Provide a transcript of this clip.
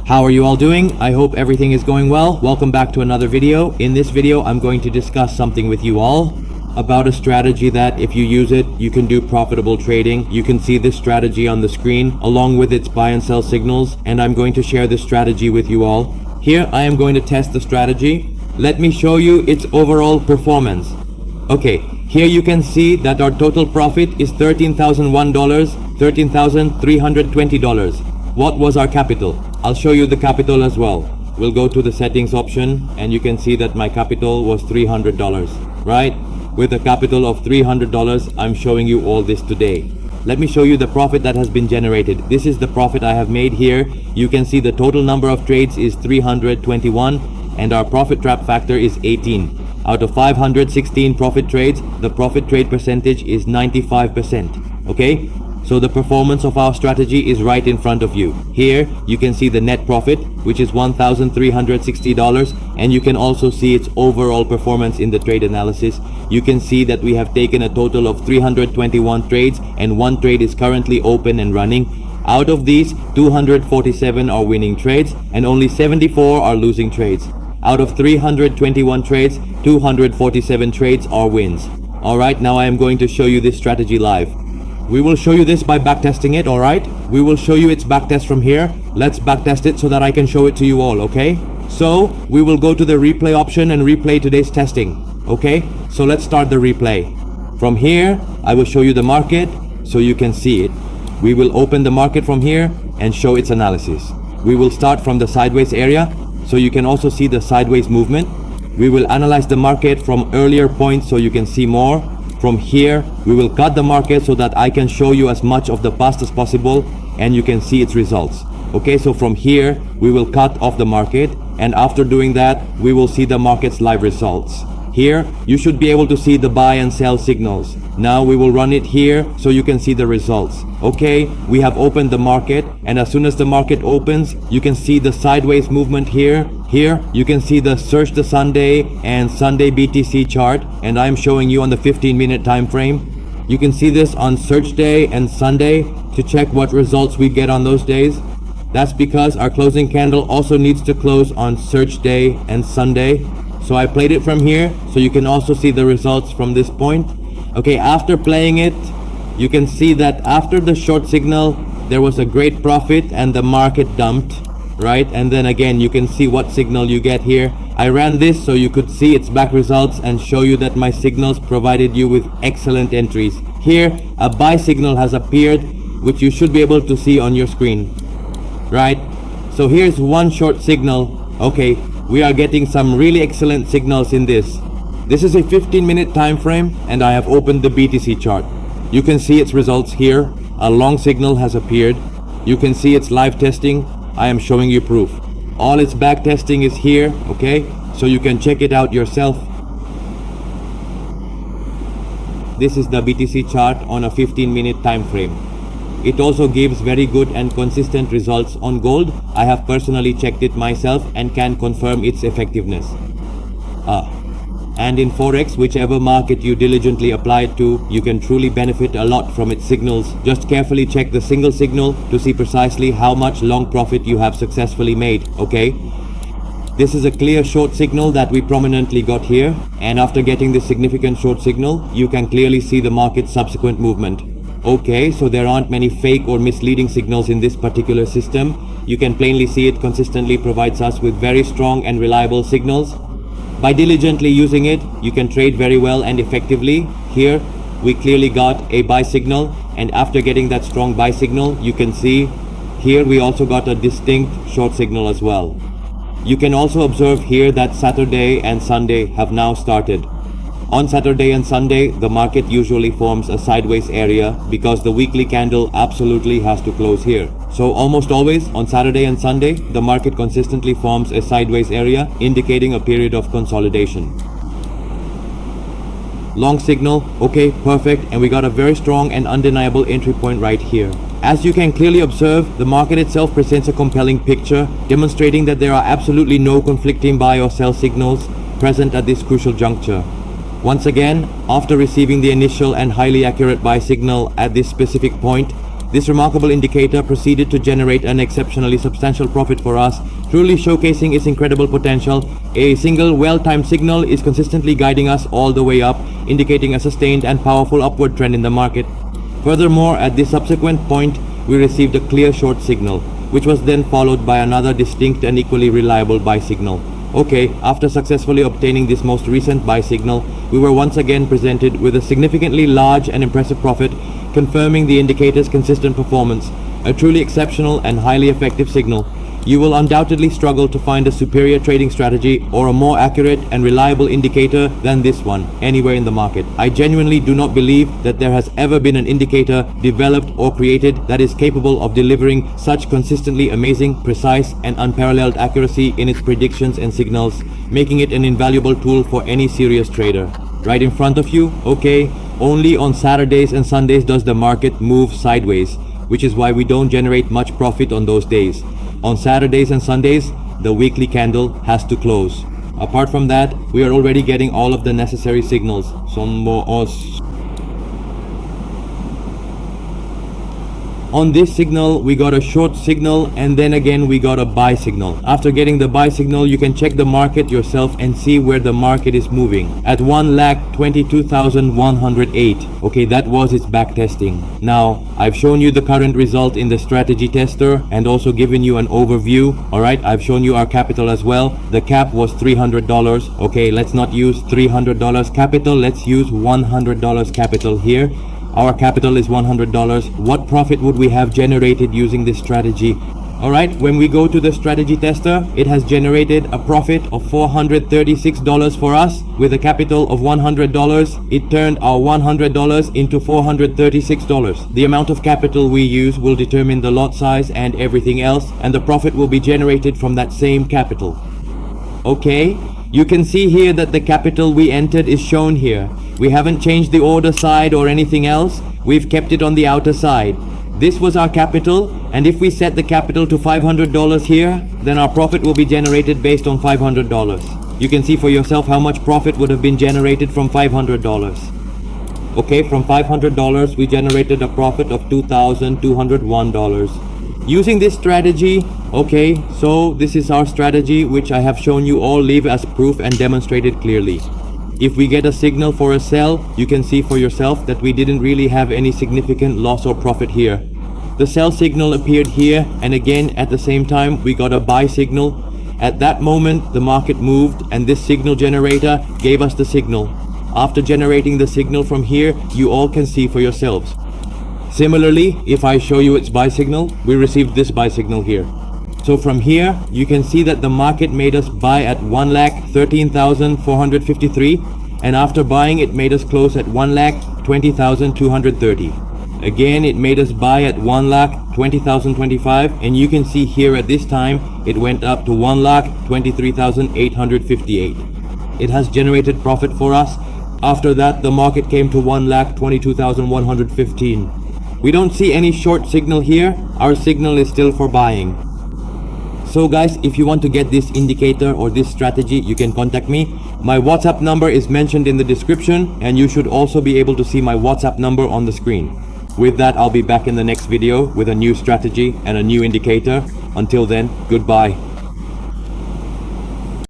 How are you all doing? I hope everything is going well. Welcome back to another video. In this video, I'm going to discuss something with you all about a strategy that if you use it, you can do profitable trading. You can see this strategy on the screen along with its buy and sell signals, and I'm going to share this strategy with you all. Here, I am going to test the strategy. Let me show you its overall performance. Okay, here you can see that our total profit is $13,001, $13,320. What was our capital? I'll show you the capital as well. We'll go to the settings option and you can see that my capital was $300, right? With a capital of $300, I'm showing you all this today. Let me show you the profit that has been generated. This is the profit I have made here. You can see the total number of trades is 321 and our profit trap factor is 18. Out of 516 profit trades, the profit trade percentage is 95%. Okay? So the performance of our strategy is right in front of you. Here, you can see the net profit, which is $1,360, and you can also see its overall performance in the trade analysis. You can see that we have taken a total of 321 trades, and one trade is currently open and running. Out of these, 247 are winning trades, and only 74 are losing trades. Out of 321 trades, 247 trades are wins. Alright, now I am going to show you this strategy live. We will show you this by backtesting it, alright? We will show you its backtest from here. Let's backtest it so that I can show it to you all, okay? So, we will go to the replay option and replay today's testing, okay? So let's start the replay. From here, I will show you the market so you can see it. We will open the market from here and show its analysis. We will start from the sideways area so you can also see the sideways movement. We will analyze the market from earlier points so you can see more. From here, we will cut the market so that I can show you as much of the past as possible and you can see its results. Okay, so from here, we will cut off the market, and after doing that, we will see the market's live results. Here, you should be able to see the buy and sell signals. Now we will run it here so you can see the results. Okay, we have opened the market, and as soon as the market opens, you can see the sideways movement here. Here, you can see the search the Sunday and Sunday BTC chart, and I'm showing you on the 15-minute time frame. You can see this on search day and Sunday to check what results we get on those days. That's because our closing candle also needs to close on search day and Sunday. So I played it from here so you can also see the results from this point. Okay, after playing it, you can see that after the short signal, there was a great profit and the market dumped, right? And then again, you can see what signal you get here. I ran this so you could see its back results and show you that my signals provided you with excellent entries. Here, a buy signal has appeared, which you should be able to see on your screen, right? So here's one short signal. Okay, we are getting some really excellent signals in this. This is a 15-minute time frame and I have opened the BTC chart. You can see its results here. A long signal has appeared. You can see its live testing. I am showing you proof. All its back testing is here, okay? So you can check it out yourself. This is the BTC chart on a 15-minute time frame. It also gives very good and consistent results on gold. I have personally checked it myself and can confirm its effectiveness. And in Forex, whichever market you diligently apply it to, you can truly benefit a lot from its signals. Just carefully check the single signal to see precisely how much long profit you have successfully made, okay? This is a clear short signal that we prominently got here, and after getting this significant short signal, you can clearly see the market's subsequent movement. Okay, so there aren't many fake or misleading signals in this particular system. You can plainly see it consistently provides us with very strong and reliable signals. By diligently using it, you can trade very well and effectively. Here, we clearly got a buy signal, and after getting that strong buy signal, you can see here we also got a distinct short signal as well. You can also observe here that Saturday and Sunday have now started. On Saturday and Sunday, the market usually forms a sideways area because the weekly candle absolutely has to close here. So almost always on Saturday and Sunday, the market consistently forms a sideways area, indicating a period of consolidation. Long signal, okay, perfect, and we got a very strong and undeniable entry point right here. As you can clearly observe, the market itself presents a compelling picture, demonstrating that there are absolutely no conflicting buy or sell signals present at this crucial juncture. Once again, after receiving the initial and highly accurate buy signal at this specific point, This remarkable indicator proceeded to generate an exceptionally substantial profit for us, truly showcasing its incredible potential. A single well-timed signal is consistently guiding us all the way up, indicating a sustained and powerful upward trend in the market. Furthermore, at this subsequent point, we received a clear short signal, which was then followed by another distinct and equally reliable buy signal. Okay, after successfully obtaining this most recent buy signal, we were once again presented with a significantly large and impressive profit, confirming the indicator's consistent performance, a truly exceptional and highly effective signal. You will undoubtedly struggle to find a superior trading strategy or a more accurate and reliable indicator than this one anywhere in the market. I genuinely do not believe that there has ever been an indicator developed or created that is capable of delivering such consistently amazing, precise, and unparalleled accuracy in its predictions and signals, making it an invaluable tool for any serious trader. Right in front of you, okay, only on Saturdays and Sundays does the market move sideways, which is why we don't generate much profit on those days. On Saturdays and Sundays, the weekly candle has to close. Apart from that, we are already getting all of the necessary signals. On this signal, we got a short signal, and then again we got a buy signal. After getting the buy signal, you can check the market yourself and see where the market is moving. At 1,22,108. Okay, that was its backtesting. Now, I've shown you the current result in the strategy tester and also given you an overview. Alright, I've shown you our capital as well. The cap was $300. Okay, let's not use $300 capital. Let's use $100 capital here. Our capital is $100. What profit would we have generated using this strategy? Alright, when we go to the strategy tester, it has generated a profit of $436 for us. With a capital of $100, it turned our $100 into $436. The amount of capital we use will determine the lot size and everything else, and the profit will be generated from that same capital. Okay, you can see here that the capital we entered is shown here. We haven't changed the order side or anything else. We've kept it on the outer side. This was our capital, and if we set the capital to $500 here, then our profit will be generated based on $500. You can see for yourself how much profit would have been generated from $500. Okay, from $500 we generated a profit of $2,201. Using this strategy, okay, so this is our strategy which I have shown you all live as proof and demonstrated clearly. If we get a signal for a sell, you can see for yourself that we didn't really have any significant loss or profit here. The sell signal appeared here, and again at the same time we got a buy signal. At that moment the market moved, and this signal generator gave us the signal. After generating the signal from here, you all can see for yourselves. Similarly, if I show you its buy signal, we received this buy signal here. So from here, you can see that the market made us buy at 1,13,453, and after buying it made us close at 1,20,230. Again, it made us buy at 1,20,025, and you can see here at this time, it went up to 1,23,858. It has generated profit for us. After that, the market came to 1,22,115. We don't see any short signal here. Our signal is still for buying. So guys, if you want to get this indicator or this strategy, you can contact me. My WhatsApp number is mentioned in the description, and you should also be able to see my WhatsApp number on the screen. With that, I'll be back in the next video with a new strategy and a new indicator. Until then, goodbye.